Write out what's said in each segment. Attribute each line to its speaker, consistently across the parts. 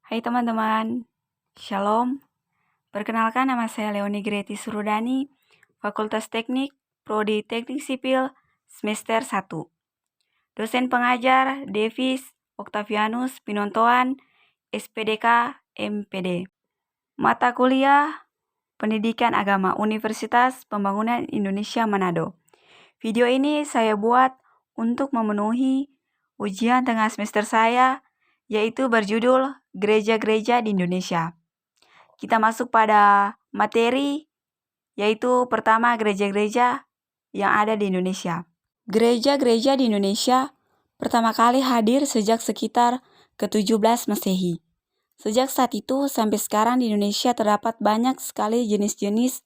Speaker 1: Hai teman-teman, Shalom. Perkenalkan, nama saya Leoni Greti Surudani, Fakultas Teknik, Prodi Teknik Sipil, semester 1. Dosen pengajar Davis Octavianus Pinontoan, SPDK MPD. Mata kuliah Pendidikan Agama Universitas Pembangunan Indonesia Manado. Video ini saya buat untuk memenuhi ujian tengah semester saya, yaitu berjudul Gereja-Gereja di Indonesia. Kita masuk pada materi, yaitu pertama gereja-gereja yang ada di Indonesia. Gereja-gereja di Indonesia pertama kali hadir sejak sekitar ke-17 Masehi. Sejak saat itu sampai sekarang di Indonesia terdapat banyak sekali jenis-jenis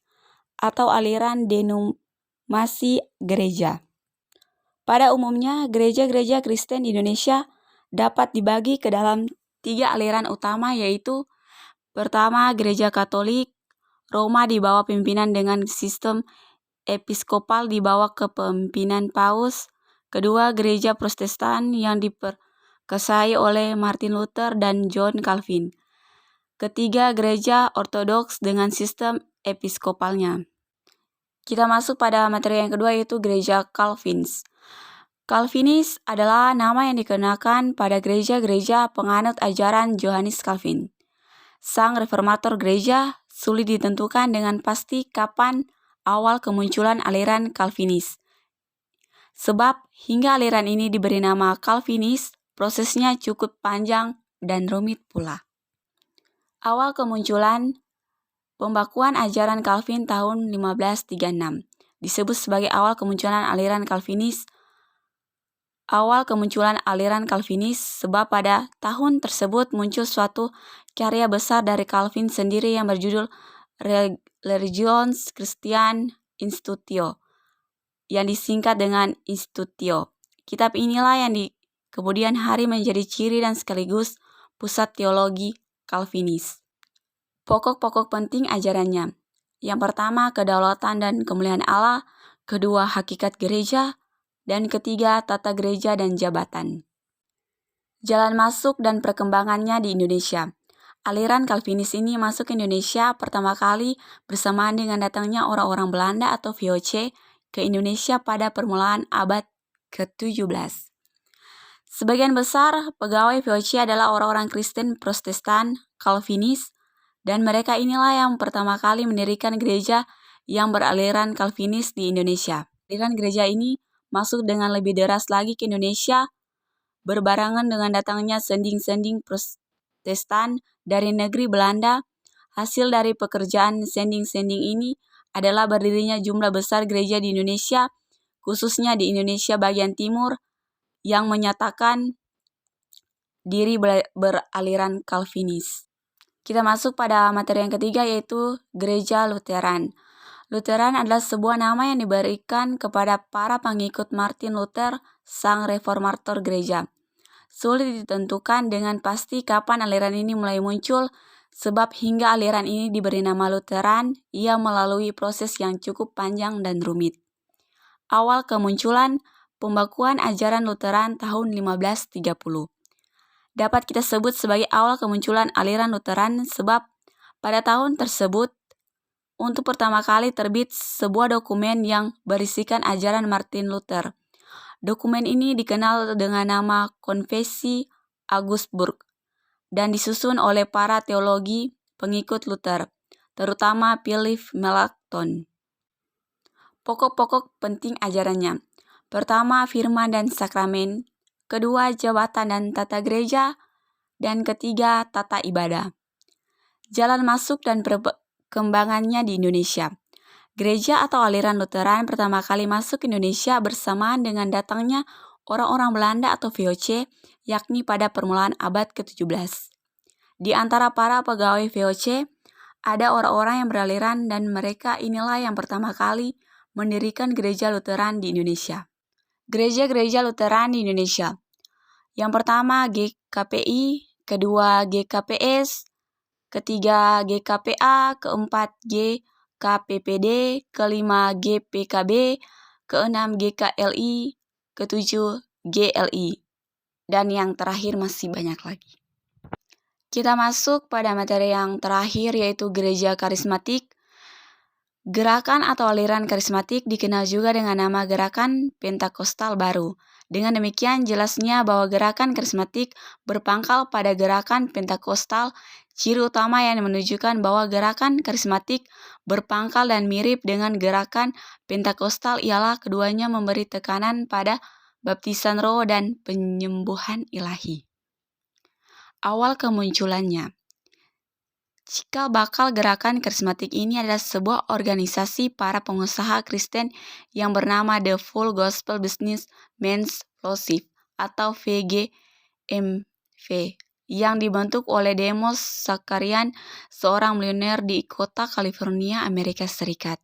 Speaker 1: atau aliran denominasi gereja. Pada umumnya, gereja-gereja Kristen di Indonesia dapat dibagi ke dalam 3 aliran utama, yaitu pertama, Gereja Katolik Roma di bawah pimpinan dengan sistem episkopal di bawah kepemimpinan Paus. Kedua, Gereja Protestan yang diperkasai oleh Martin Luther dan John Calvin. Ketiga, Gereja Ortodoks dengan sistem episkopalnya. Kita masuk pada materi yang kedua, yaitu Gereja Calvinis. Calvinis adalah nama yang dikenakan pada gereja-gereja penganut ajaran Johannes Calvin, sang reformator gereja. Sulit ditentukan dengan pasti kapan awal kemunculan aliran Calvinis. Sebab hingga aliran ini diberi nama Calvinis, prosesnya cukup panjang dan rumit pula. Awal kemunculan pembakuan ajaran Calvin tahun 1536 disebut sebagai awal kemunculan aliran Calvinis. Awal kemunculan aliran Calvinis sebab pada tahun tersebut muncul suatu karya besar dari Calvin sendiri yang berjudul Religions Christian Institutio, yang disingkat dengan Institutio. Kitab inilah yang di kemudian hari menjadi ciri dan sekaligus pusat teologi Calvinis. Pokok-pokok penting ajarannya. Yang pertama, kedaulatan dan kemuliaan Allah. Kedua, hakikat gereja. Dan ketiga, tata gereja dan jabatan. Jalan masuk dan perkembangannya di Indonesia. Aliran Calvinis ini masuk ke Indonesia pertama kali bersamaan dengan datangnya orang-orang Belanda atau VOC ke Indonesia pada permulaan abad ke-17. Sebagian besar pegawai VOC adalah orang-orang Kristen Protestan Calvinis, dan mereka inilah yang pertama kali mendirikan gereja yang beraliran Calvinis di Indonesia. Aliran gereja ini masuk dengan lebih deras lagi ke Indonesia berbarengan dengan datangnya sending-sending Protestan dari negeri Belanda. Hasil dari pekerjaan sending-sending ini adalah berdirinya jumlah besar gereja di Indonesia, khususnya di Indonesia bagian timur, yang menyatakan diri beraliran Calvinis. Kita masuk pada materi yang ketiga, yaitu Gereja Lutheran. Lutheran adalah sebuah nama yang diberikan kepada para pengikut Martin Luther, sang reformator gereja. Sulit ditentukan dengan pasti kapan aliran ini mulai muncul, sebab hingga aliran ini diberi nama Lutheran, ia melalui proses yang cukup panjang dan rumit. Awal kemunculan pembakuan ajaran Lutheran tahun 1530. Dapat kita sebut sebagai awal kemunculan aliran Lutheran sebab pada tahun tersebut untuk pertama kali terbit sebuah dokumen yang berisikan ajaran Martin Luther. Dokumen ini dikenal dengan nama Konfesi Augsburg dan disusun oleh para teologi pengikut Luther, terutama Philip Melanchthon. Pokok-pokok penting ajarannya. Pertama, firman dan sakramen. Kedua, jabatan dan tata gereja. Dan ketiga, tata ibadah. Jalan masuk dan perkembangannya di Indonesia. Gereja atau aliran Lutheran pertama kali masuk ke Indonesia bersamaan dengan datangnya orang-orang Belanda atau VOC, yakni pada permulaan abad ke-17. Di antara para pegawai VOC, ada orang-orang yang beraliran dan mereka inilah yang pertama kali mendirikan gereja Lutheran di Indonesia. Gereja-gereja Lutheran di Indonesia. Yang pertama GKPI, kedua GKPS, ketiga GKPA, keempat GKPPD, kelima GPKB, keenam GKLI, ketujuh GLI, dan yang terakhir masih banyak lagi. Kita masuk pada materi yang terakhir, yaitu gereja karismatik. Gerakan atau aliran karismatik dikenal juga dengan nama gerakan Pentakosta baru. Dengan demikian, jelasnya bahwa gerakan karismatik berpangkal pada gerakan Pentakosta. Ciri utama yang menunjukkan bahwa gerakan karismatik berpangkal dan mirip dengan gerakan Pentakosta ialah keduanya memberi tekanan pada baptisan roh dan penyembuhan ilahi. Awal kemunculannya. Cikal bakal gerakan karismatik ini adalah sebuah organisasi para pengusaha Kristen yang bernama The Full Gospel Business Men's Fellowship atau VGMV yang dibentuk oleh Demos Sakarian, seorang miliuner di kota California, Amerika Serikat.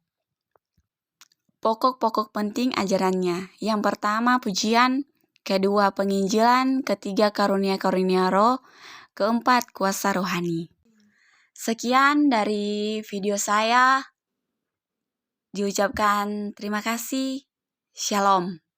Speaker 1: Pokok-pokok penting ajarannya. Yang pertama, pujian. Kedua, penginjilan. Ketiga, karunia-karunia roh. Keempat, kuasa rohani. Sekian dari video saya. Diucapkan terima kasih. Shalom.